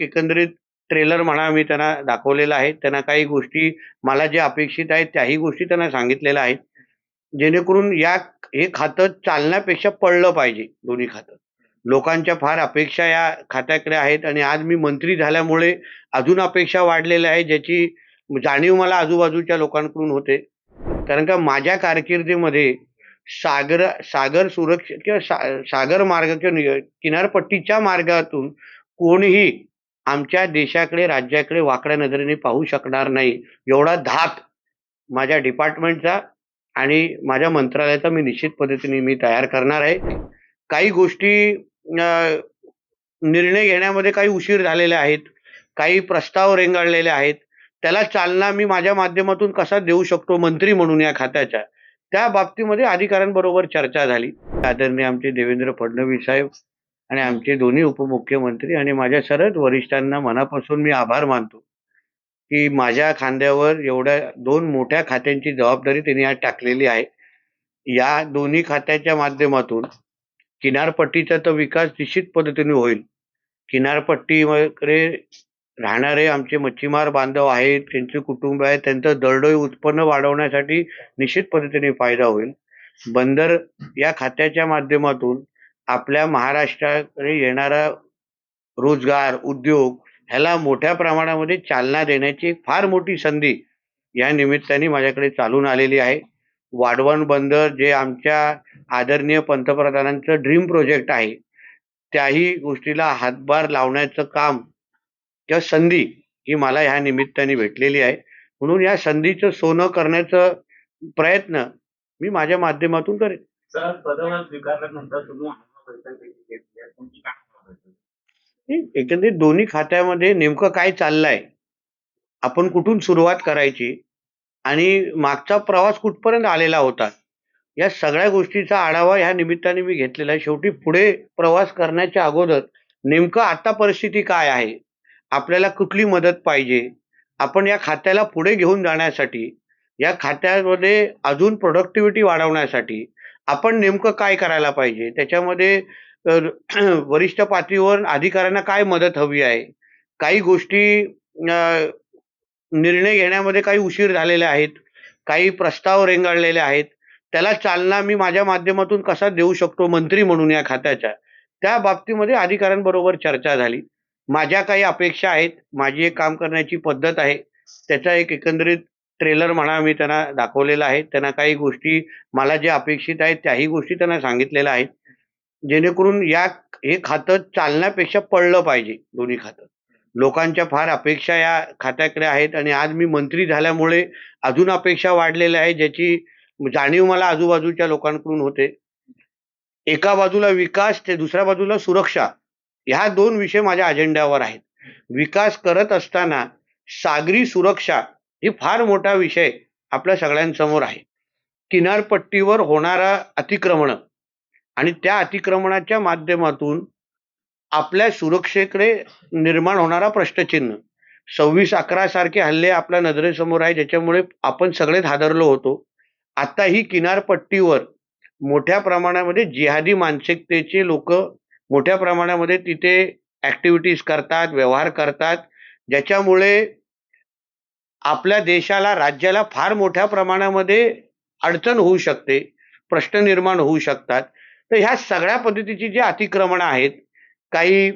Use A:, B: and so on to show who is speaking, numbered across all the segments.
A: एकंदरीत ट्रेलर म्हणा मी त्यांना दाखवलेला आहे. त्यांना काही गोष्टी मला ज्या अपेक्षित आहेत त्याही गोष्टी त्यांना सांगितलेल्या आहेत. जेणेकरून हे खातं चालण्यापेक्षा पडलं पाहिजे दोन्ही खातं. लोकांच्या फार अपेक्षा या खात्याकडे आहेत आणि आज मी मंत्री झाल्यामुळे अजून अपेक्षा वाढलेल्या आहेत ज्याची जाणीव मला आजूबाजूच्या लोकांकडून होते. कारण का माझ्या कारकिर्दीमध्ये सागर सुरक्षा किंवा सागर मार्ग किंवा किनारपट्टीच्या मार्गातून कोणीही आमच्या देशाकडे, राज्याकडे वाकड्या नजरेने पाहू शकणार नाही. एवढा धाक माझ्या डिपार्टमेंटचा आणि माझ्या मंत्रालयाचा निश्चित पद्धतीने तयार करणार आहे. काही गोष्टी निर्णय घेण्यामध्ये काही उशीर झालेले आहेत. काही प्रस्ताव रेंगाळलेले आहेत. त्याला चालना मी माझ्या माध्यमातून कसा देऊ शकतो मंत्री म्हणून या खात्याच्या, त्या बाबतीमध्ये अधिकाऱ्यांबरोबर चर्चा झाली. आदरणीय आमचे देवेंद्र फडणवीस साहेब आणि आमचे दोन्ही उपमुख्यमंत्री आणि माझ्या सर्वच वरिष्ठांना मनापासून मी आभार मानतो, की माझ्या खांद्यावर एवढ्या 2 मोठ्या खात्यांची जबाबदारी त्यांनी आज टाकलेली आहे. या दोन्ही खात्याच्या माध्यमातून किनारपट्टीचा तर विकास निश्चित पद्धतीने होईल. किनारपट्टीकडे राहणारे आमचे मच्छीमार बांधव आहेत, त्यांचे कुटुंब आहेत, त्यांचं दरडोई उत्पन्न वाढवण्यासाठी निश्चित पद्धतीने फायदा होईल. बंदर या खात्याच्या माध्यमातून आपल्या महाराष्ट्राकडे येणारा रोजगार, उद्योग ह्याला मोठ्या प्रमाणामध्ये चालना देण्याची एक फार मोठी संधी या निमित्ताने माझ्याकडे चालून आलेली आहे. वाढवण बंदर जे आमच्या आदरणीय पंतप्रधानांचं ड्रीम प्रोजेक्ट आहे, त्याही गोष्टीला हातभार लावण्याचं काम किंवा संधी ही मला ह्या निमित्ताने भेटलेली आहे. म्हणून या संधीचं सोनं करण्याचा प्रयत्न मी माझ्या माध्यमातून करेन.
B: सर, पदभार स्वीकारल्यानंतर तुम्ही
A: एकंदरीत दोन्ही खात्यामध्ये नेमकं काय चाललंय, आपण कुठून सुरुवात करायची आणि मागचा प्रवास कुठपर्यंत आलेला होता, या सगळ्या गोष्टीचा आढावा ह्या निमित्ताने मी घेतलेला आहे. शेवटी पुढे प्रवास करण्याच्या अगोदर नेमकं आता परिस्थिती काय आहे, आपल्याला कुठली मदत पाहिजे, आपण या खात्याला पुढे घेऊन जाण्यासाठी, या खात्यामध्ये अजून प्रोडक्टिव्हिटी वाढवण्यासाठी आपण नेमकं काय करायला पाहिजे, त्याच्यामध्ये वरिष्ठ पातळीवर अधिकाऱ्यांना काय मदत हवी आहे. काही गोष्टी निर्णय घेण्यामध्ये काही उशीर झालेले आहेत. काही प्रस्ताव रेंगाळलेले आहेत. त्याला चालना मी माझ्या माध्यमातून कसा देऊ शकतो मंत्री म्हणून या खात्याच्या, त्या बाबतीमध्ये अधिकाऱ्यांबरोबर चर्चा झाली. माझ्या काही अपेक्षा आहेत. माझी एक काम करण्याची पद्धत आहे. त्याचा एक एकंदरीत ट्रेलर म्हणा मी त्यांना दाखवलेला आहे. त्यांना काही गोष्टी मला ज्या अपेक्षित आहेत त्याही गोष्टी त्यांना सांगितलेल्या आहेत. जेणेकरून हे खातं चालण्यापेक्षा पडलं पाहिजे दोन्ही खातं. लोकांच्या फार अपेक्षा या खात्याकडे आहेत आणि आज मी मंत्री झाल्यामुळे अजून अपेक्षा वाढलेल्या आहेत ज्याची जाणीव मला आजूबाजूच्या लोकांकडून होते. एका बाजूला विकास ते दुसऱ्या बाजूला सुरक्षा, ह्या 2 विषय माझ्या अजेंड्यावर आहेत. विकास करत असताना सागरी सुरक्षा ही फार मोठा विषय आपल्या सगळ्यांसमोर आहे. किनारपट्टीवर होणारा अतिक्रमण आणि त्या अतिक्रमणाच्या माध्यमातून आपल्या सुरक्षेकडे निर्माण होणारा प्रश्नचिन्ह, 26/11 सारखे हल्ले आपल्या नजरेसमोर आहे, ज्याच्यामुळे आपण सगळेच हादरलो होतो. आता ही किनारपट्टीवर मोठ्या प्रमाणामध्ये जिहादी मानसिकतेचे लोक मोठ्या प्रमाणामध्ये तिथे ऍक्टिव्हिटीज करतात, व्यवहार करतात, ज्याच्यामुळे आपल्या देशाला, राज्याला फार मोठ्या प्रमाणामध्ये अडचण होऊ शकते, प्रश्न निर्माण होऊ शकतात. तर ह्या सगळ्या पद्धतीची जी अतिक्रमणं आहेत, काही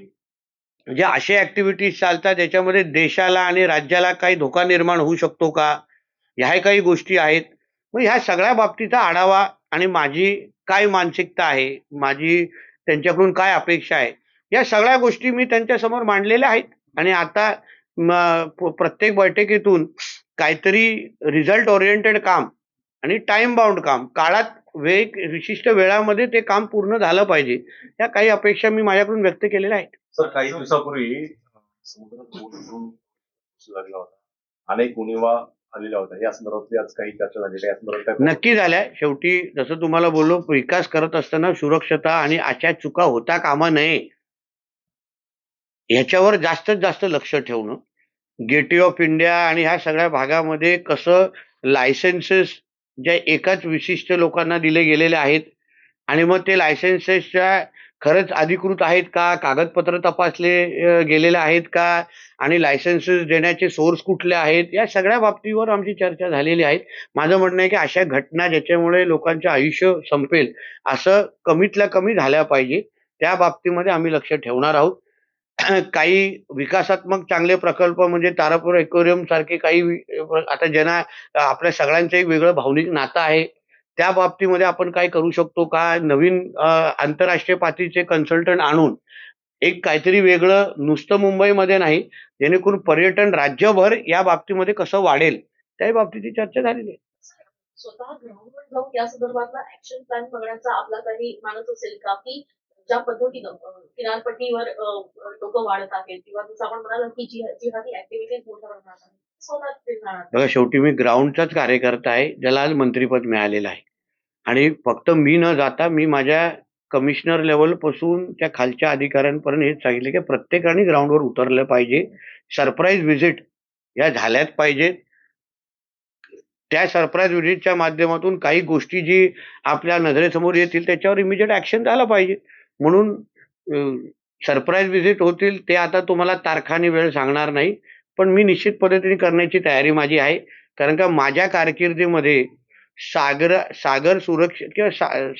A: जे असे ऍक्टिव्हिटीज चालतात ज्याच्यामध्ये देशाला आणि राज्याला काही धोका निर्माण होऊ शकतो का, ह्या काही गोष्टी आहेत. मग ह्या सगळ्या बाबतीचा आढावा आणि माझी काय मानसिकता आहे, माझी त्यांच्याकडून काय अपेक्षा आहे, या सगळ्या गोष्टी मी त्यांच्यासमोर मांडलेल्या आहेत. आणि आता प्रत्येक बैठकीतून काहीतरी रिझल्ट ओरिएंटेड काम आणि टाइम बाउंड काम, काळात विशिष्ट वेळामध्ये ते काम पूर्ण झालं पाहिजे, या काही अपेक्षा मी माझ्याकडून व्यक्त केलेल्या आहेत.
B: सर, काही दिवसापूर्वी समुद्रात लागला होता, अनेक उणिवा आलेल्या होत्या, या संदर्भातली आज काही चर्चा झाली, या संदर्भात
A: नक्की झाल्या. शेवटी जसं तुम्हाला बोललो, विकास करत असताना सुरक्षता आणि अशा चुका होता कामा नये ह्याच्यावर जास्तीत जास्त लक्ष ठेवणं. गेटवे ऑफ इंडिया आणि ह्या सगळ्या भागामध्ये कसं लायसन्सेस ज्या एकाच विशिष्ट लोकांना दिले गेलेले आहेत आणि मग ते लायसन्सेसच्या खरंच अधिकृत आहेत का, कागदपत्र तपासले गेलेले आहेत का आणि लायसन्सेस देण्याचे सोर्स कुठले आहेत, या सगळ्या बाबतीवर आमची चर्चा झालेली आहे. माझं म्हणणं आहे की अशा घटना ज्याच्यामुळे लोकांचं आयुष्य संपेल असं कमीतल्या कमी झाल्या पाहिजे. त्या बाबतीमध्ये आम्ही लक्ष ठेवणार आहोत. काही विकासात्मक चांगले प्रकल्प म्हणजे तारापूर एक्वेरियम सारखे काही आता ज्यांना आपल्या सगळ्यांचं एक वेगळं भावनिक नातं आहे. त्या बाबतीमध्ये आपण काय करू शकतो का? नवीन आंतरराष्ट्रीय पातळीचे कन्सल्टंट आणून एक काहीतरी वेगळं नुसतं मुंबईमध्ये नाही, जेणेकरून पर्यटन राज्यभर या बाबतीमध्ये कसं वाढेल, त्या बाबतीची चर्चा झालेली आहे.
C: स्वतः ग्राउंडवर जाऊन या संदर्भातला ऍक्शन प्लॅन बघण्याचा आपला काही मानस असेल का, की ज्या पद्धतीनं किनारपट्टीवर लोकं वाढत आहेत किंवा जसं आपण म्हणालो की जिहादी ऍक्टिव्हिटीज मोठ्या प्रमाणात आहेत. स्वतः ते जाणार.
A: बघा, शेवटी मी ग्राउंडचाच कार्यकर्ता आहे, ज्याला आज मंत्रिपद मिळालेलं आहे. आणि फक्त मी न जाता मी माझ्या कमिशनर लेव्हलपासून त्या खालच्या अधिकाऱ्यांपर्यंत हेच सांगितले की प्रत्येकाने ग्राउंडवर उतरलं पाहिजे. सरप्राईज व्हिजिट या झाल्याच पाहिजेत. त्या सरप्राईज व्हिजिटच्या माध्यमातून काही गोष्टी जी आपल्या नजरेसमोर येतील त्याच्यावर इमिजिएट ॲक्शन झालं पाहिजे. म्हणून सरप्राईज व्हिजिट होतील ते आता तुम्हाला तारखा आणि वेळ सांगणार नाही. पण मी निश्चित पद्धतीने करण्याची तयारी माझी आहे. कारण का माझ्या कारकिर्दीमध्ये सागर सुरक्षा किंवा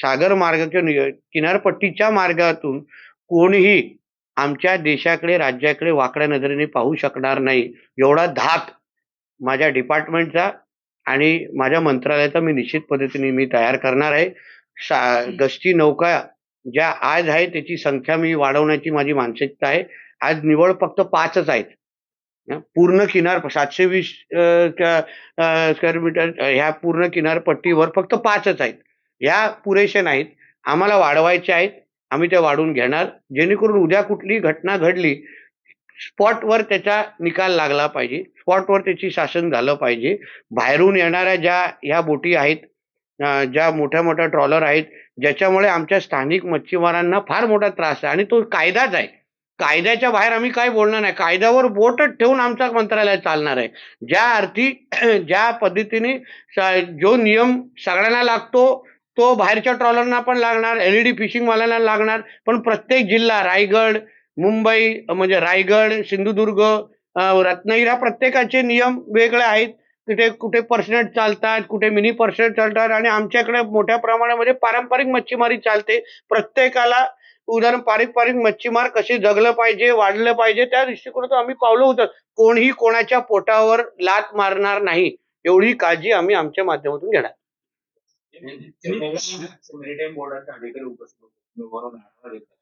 A: सागर मार्ग किंवा किनारपट्टीच्या मार्गातून कोणीही आमच्या देशाकडे, राज्याकडे वाकड्या नजरेने पाहू शकणार नाही. एवढा धाक माझ्या डिपार्टमेंटचा आणि माझ्या मंत्रालयाचा मी निश्चित पद्धतीने मी तयार करणार आहे. गस्ती नौका ज्या आज आहे त्याची संख्या मी वाढवण्याची माझी मानसिकता आहे. आज निव्वळ फक्त 5च आहेत. पूर्ण किनार 720 स्क्वेअर मीटर ह्या पूर्ण किनारपट्टीवर फक्त 5च आहेत. ह्या पुरेशा नाहीत. आम्हाला वाढवायच्या आहेत. आम्ही त्या वाढवून घेणार. जेणेकरून उद्या कुठलीही घटना घडली, स्पॉटवर त्याचा निकाल लागला पाहिजे. स्पॉटवर त्याची शासन झालं पाहिजे. बाहेरून येणाऱ्या ज्या ह्या बोटी आहेत, ज्या मोठ्या-मोठ्या ट्रॉलर आहेत, ज्याच्यामुळे आमच्या स्थानिक मच्छीमारांना फार मोठा त्रास आहे आणि तो कायदाच आहे. कायद्याच्या बाहेर आम्ही काय बोलणार नाही. कायद्यावर बोटच ठेवून आमचा मंत्रालय चालणार आहे. ज्या अर्थी ज्या पद्धतीने जो नियम सगळ्यांना लागतो, तो बाहेरच्या ट्रॉलरना पण लागणार, एलईडी फिशिंगवाल्यांना लागणार. पण प्रत्येक जिल्हा, रायगड, मुंबई म्हणजे रायगड, सिंधुदुर्ग, रत्नागिरी ह्या प्रत्येकाचे नियम वेगळे आहेत. कुठे पर्सनट चालतात, कुठे मिनी पर्सनट चालतात आणि आमच्याकडे मोठ्या प्रमाणामध्ये पारंपरिक मच्छीमारी चालते. प्रत्येकाला उदाहरण पारंपरिक मच्छीमार कसे जगलं पाहिजे, वाढलं पाहिजे त्या दृष्टिकोनातून आम्ही पावलं होतं. कोणीही कोणाच्या पोटावर लाथ मारणार नाही, एवढी काळजी आम्ही आमच्या माध्यमातून घेणार.
D: मेरीटाईम बोर्डाचे अधिकारी उपस्थित होते. वरून आढावा घेतला.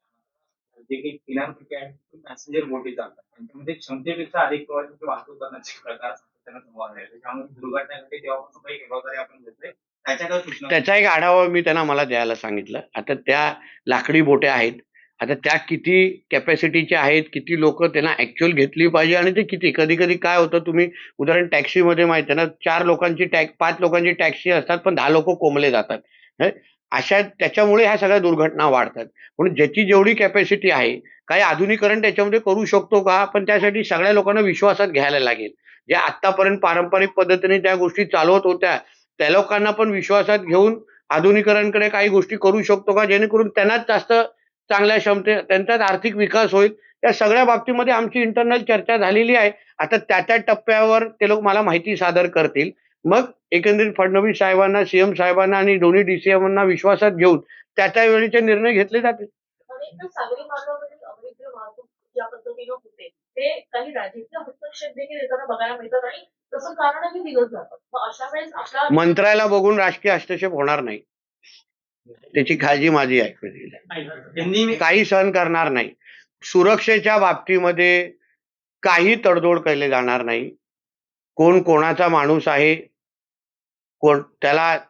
D: जे काही किनारपट्टी आहे पॅसेंजर बोटी चालतात त्यांच्यामध्ये क्षमतेपेक्षा अधिक प्रवाशांची वाहतूक करण्याचे प्रकार सातत्यानं समोर आले. त्यामुळे दुर्घटना घडली तेव्हापासून काही खबरदारी आपण घेतली.
A: त्याचा एक आढावा मी त्यांना मला द्यायला सांगितलं. आता त्या लाकडी बोट्या आहेत. आता त्या किती कॅपॅसिटीच्या आहेत, किती लोक त्यांना ऍक्च्युअल घेतली पाहिजे आणि ते किती. कधी-कधी काय होतं, तुम्ही उदाहरण टॅक्सीमध्ये माहिती आहे ना, 4 लोकांची 5 लोकांची टॅक्सी असतात, पण 10 लोकं कोंबले जातात. अशा त्याच्यामुळे ह्या सगळ्या दुर्घटना वाढतात. म्हणून ज्याची जेवढी कॅपॅसिटी आहे, काही आधुनिकीकरण त्याच्यामध्ये करू शकतो का? पण त्यासाठी सगळ्या लोकांना विश्वासात घ्यायला लागेल. जे आत्तापर्यंत पारंपरिक पद्धतीने त्या गोष्टी चालवत होत्या, त्या लोकांना पण विश्वासात घेऊन आधुनिकीकरणाकडे काही गोष्टी करू शकतो का? जेणेकरून त्यांनाच जास्त चांगल्या त्यांचाच आर्थिक विकास होईल. या सगळ्या बाबतीमध्ये आमची इंटरनल चर्चा झालेली आहे. आता त्या टप्प्यावर ते लोक मला माहिती सादर करतील. मग एकंदरीत फडणवीस साहेबांना, सीएम साहेबांना आणि दोन्ही डीसीएमांना विश्वासात घेऊन त्या वेळेचे निर्णय घेतले जातील.
C: अनेकदा सागरी मार्गावरील अवैध वाहतूक ज्या पद्धतीनं होते, ते काही राजकीय हस्तक्षेप देखील येताना बघायला मिळतात आणि तसं कारणही दिलं जातं. मग अशा वेळेस आपला
A: मंत्र्याला बघून राजकीय हस्तक्षेप होणार नाही. त्याची काळजी माझी आहे. काही सहन करणार नाही. सुरक्षेच्या बाबतीमध्ये काही तडजोड केली जाणार नाही. कोण कोणाचा माणूस आहे,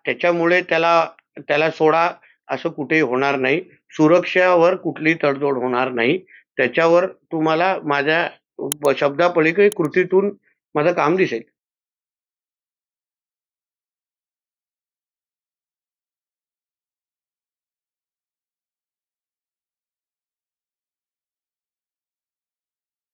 A: त्याच्यामुळे त्याला सोडा असं कुठेही होणार नाही. सुरक्षेवर कुठलीही तडजोड होणार नाही. त्याच्यावर तुम्हाला माझ्या शब्दापलीकडे कृतीतून माझं काम दिसेल.